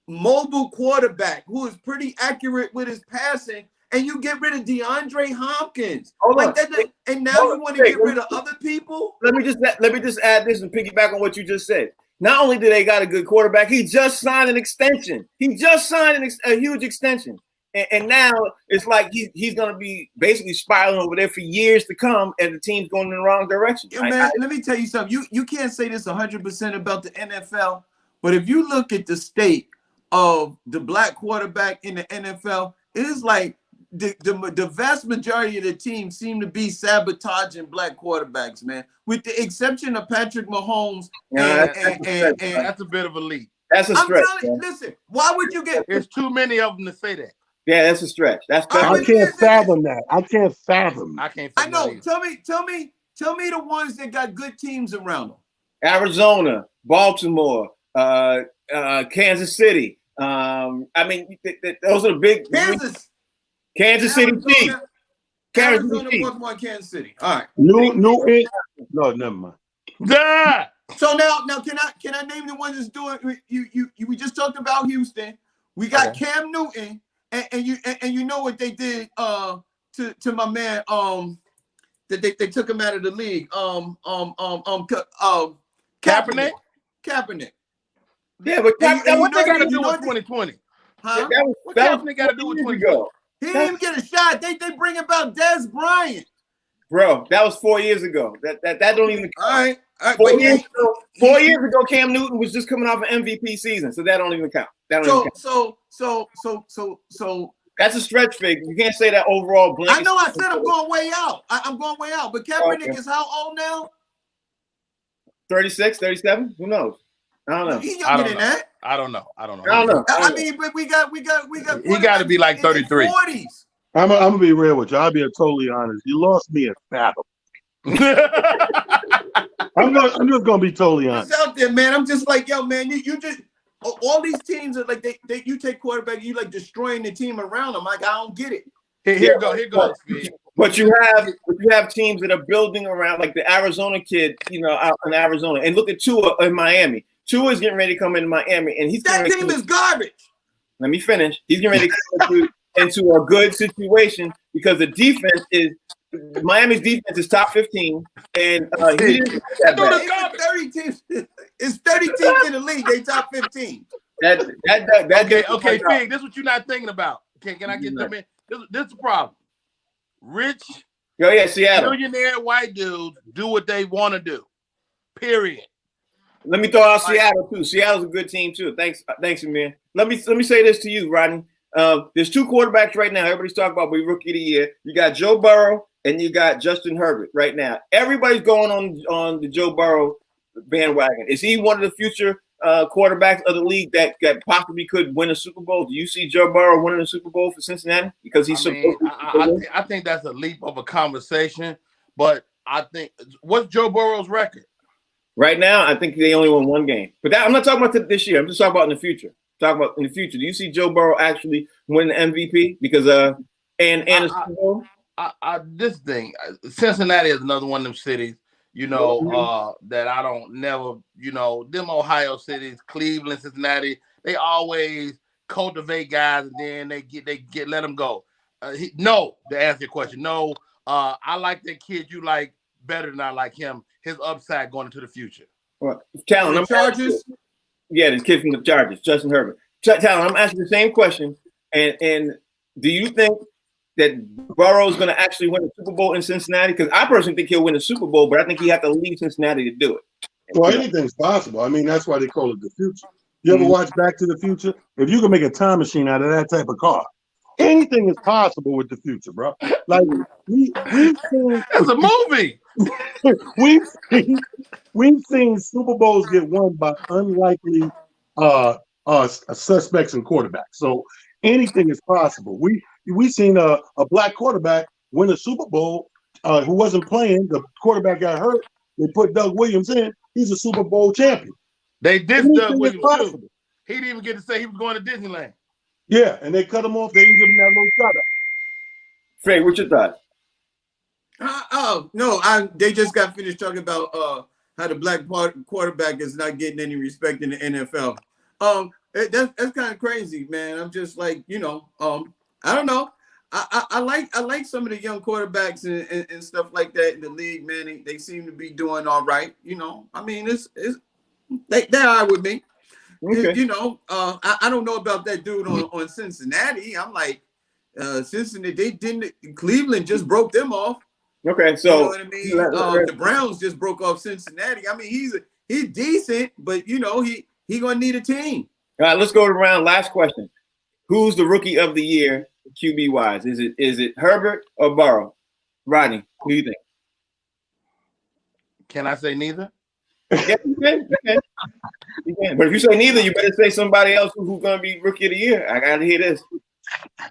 mobile quarterback who is pretty accurate with his passing, and you get rid of DeAndre Hopkins. And now you want to get rid of other people? Let me just add this and piggyback on what you just said. Not only do they got a good quarterback, he just signed an extension. He just signed a huge extension. And now it's like he's going to be basically spiraling over there for years to come as the team's going in the wrong direction. Yeah, man, let me tell you something. You can't say this 100% about the NFL, but if you look at the state of the black quarterback in the NFL, it is like the vast majority of the teams seem to be sabotaging black quarterbacks, man, with the exception of Patrick Mahomes. That's a bit of a leap. That's a stretch. Listen, why would you get? There's too many of them to say that. Yeah, that's a stretch. I can't fathom that. I can't fathom. I know. Tell me the ones that got good teams around them. Arizona, Baltimore, Kansas City. Those are the big. Kansas City Chiefs. Arizona, Baltimore, Kansas City. All right. No, never mind. Yeah. So now can I name the ones that's doing? We just talked about Houston. We got Cam Newton, and you know what they did to my man that they took him out of the league. Kaepernick. Yeah, but what they got to do with 2020? Huh? What Kaepernick got to do with 2020? He didn't even get a shot. They bring about Des Bryant. Bro, that was 4 years ago. That don't even. All right. 4 years ago, Cam Newton was just coming off an MVP season, so that don't even count. So That's a stretch, Fig. You can't say that overall blanket. I know I said I'm going way out. I'm going way out. But Kaepernick is how old now? 36, 37? Who knows? I don't know. He's younger than that. I don't know. I don't know. I mean, but we got. He got to be like 33. 40s. I'm gonna be real with you. I'll be totally honest. You lost me at fathom. I'm just gonna be totally honest. It's out there, man. I'm just like, yo, man. You just all these teams are like they you take quarterback, you like destroying the team around them. Like I don't get it. Here goes. But you have teams that are building around, like the Arizona kid, out in Arizona, and look at Tua in Miami. Tua is getting ready to come into Miami, and that team is garbage. Let me finish. He's getting ready to come into a good situation because the defense is Miami's defense is top 15, and he didn't that bad. 30 teams. It's 30 teams in the league. They top 15. Okay, Fig. This is what you're not thinking about. Can I get them in? This is the problem. Rich, Seattle, millionaire white dudes do what they want to do. Period. Let me throw out Seattle too. Seattle's a good team too. Thanks, man. Let me say this to you, Rodney. There's two quarterbacks right now. Everybody's talking about rookie of the year. You got Joe Burrow and you got Justin Herbert right now. Everybody's going on the Joe Burrow bandwagon. Is he one of the future quarterbacks of the league that possibly could win a Super Bowl? Do you see Joe Burrow winning a Super Bowl for Cincinnati? Because he's I think that's a leap of a conversation. But I think what's Joe Burrow's record? Right now, I think they only won one game. But I'm not talking about this year. I'm just talking about in the future. Talking about in the future. Do you see Joe Burrow actually win the MVP? Because and a Super Bowl? This thing, Cincinnati is another one of them cities, that I don't never, them Ohio cities, Cleveland, Cincinnati, they always cultivate guys and then they get let them go. No, to answer your question, no. I like that kid you like better than I like him. His upside going into the future. Well, Talon, I'm Chargers. Yeah, this kid from the Chargers, Justin Herbert. Talon, I'm asking the same question, and do you think that Burrow's going to actually win the Super Bowl in Cincinnati? Because I personally think he'll win the Super Bowl, but I think he have to leave Cincinnati to do it. Well, anything's possible. I mean, that's why they call it the future. You ever watch Back to the Future? If you can make a time machine out of that type of car, anything is possible with the future, bro. Like we've seen, it's a movie. we've seen Super Bowls get won by unlikely suspects and quarterbacks. So anything is possible. We seen a black quarterback win a Super Bowl who wasn't playing. The quarterback got hurt. They put Doug Williams in. He's a Super Bowl champion. They did Doug Williams too. He didn't even get to say he was going to Disneyland. Yeah, and they cut him off. They didn't give him that little shot up. Frey, what's your thoughts? They just got finished talking about how the black quarterback is not getting any respect in the NFL. That's kind of crazy, man. I'm just like, I don't know. I like some of the young quarterbacks and stuff like that in the league, man. They seem to be doing all right. I mean, they're all right with me. Okay. I don't know about that dude on Cincinnati. I'm like, Cincinnati, Cleveland just broke them off. Okay, so you know what I mean? The Browns just broke off Cincinnati. I mean, he's decent, but he gonna need a team. All right, let's go around. Last question: who's the rookie of the year, QB wise? Is it Herbert or Burrow? Rodney, who do you think? Can I say neither? Yeah, you can. But if you say neither, you better say somebody else who's gonna be rookie of the year. I gotta hear this.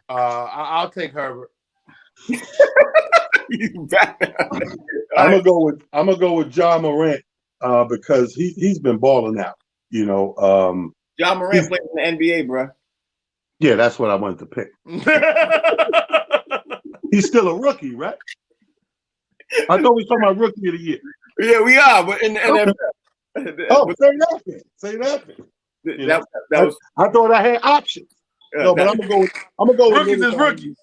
I'll take Herbert. I'm gonna go with John Morant because he's been balling out. John Morant played in the NBA, bro. Yeah, that's what I wanted to pick. He's still a rookie, right? I thought we were talking about rookie of the year. Yeah, we are, but in the NFL. Oh, say that. That was. I thought I had options. No, but I'm gonna go with rookies is rookies.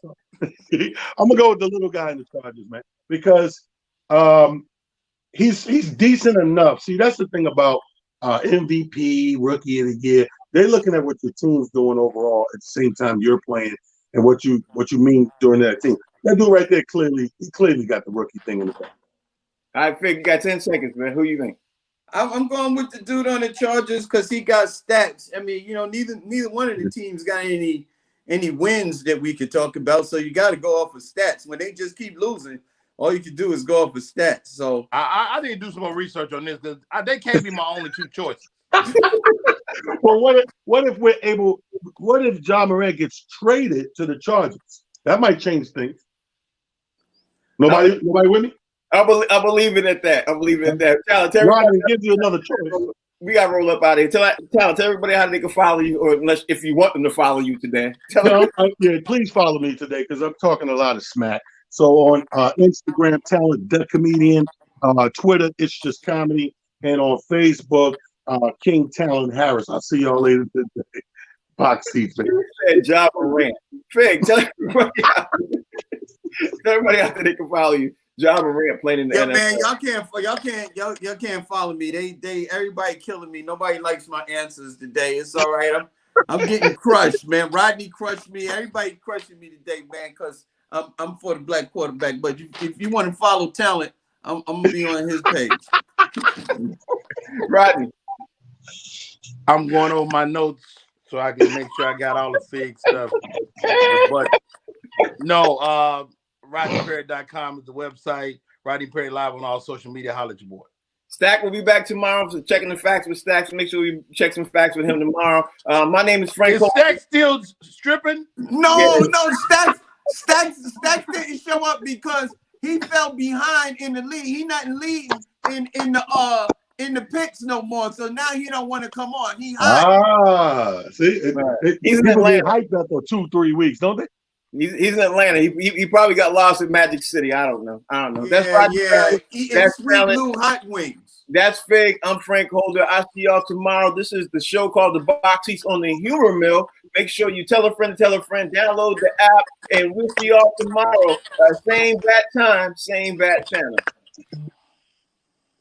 I'm gonna go with the little guy in the Chargers, man, because he's decent enough. See, that's the thing about MVP, rookie of the year. They're looking at what your team's doing overall at the same time you're playing and what you mean during that team. That dude right there clearly got the rookie thing in the back. I think you got 10 seconds, man. Who you think? I'm going with the dude on the Chargers because he got stats. I mean, neither one of the teams got any any wins that we could talk about. So you got to go off of stats. When they just keep losing, all you can do is go off of stats. So I need to do some more research on this because they can't be my only two choices. Well, what if John Morant gets traded to the Chargers? That might change things. Nobody with me? I believe it at that. I believe it at that. Tyler, Rodney gives you another choice. we gotta roll up out of here. Tell everybody how they can follow you, or if you want them to follow you today. Tell them. Yeah, please follow me today because I'm talking a lot of smack. So on Instagram, Talent the Comedian, Twitter, It's Just Comedy, and on Facebook, King Talent Harris. I'll see y'all later today. Boxy Fig. Ja Morant. Fig, tell everybody out there they can follow you. Ja Morant playing in the NFL. Man, y'all can't follow me. They everybody killing me. Nobody likes my answers today. It's all right. I'm getting crushed, man. Rodney crushed me. Everybody crushing me today, man, because I'm for the black quarterback. But if you want to follow Talent, I'm gonna be on his page. Rodney. I'm going over my notes so I can make sure I got all the Fig stuff. But no, RodneyPerry.com is the website. Rodney Perry Live on all social media. Holla at your boy. Stack will be back tomorrow for checking the facts with Stack. So make sure we check some facts with him tomorrow. My name is Frank. Is Stack still stripping? No, Stacks didn't show up because he fell behind in the league. He not leading in the picks no more. So now he don't want to come on. He hot. See, He's in Atlanta. Hyped up for 2-3 weeks, don't they? He's in Atlanta. He probably got lost in Magic City. I don't know. That's Eating sweet blue hot wings. That's Fig. I'm Frank Holder. I'll see y'all tomorrow. This is the show called The Box Seats on the Humor Mill. Make sure you tell a friend to tell a friend. Download the app, and we'll see y'all tomorrow. Same bat time, same bat channel.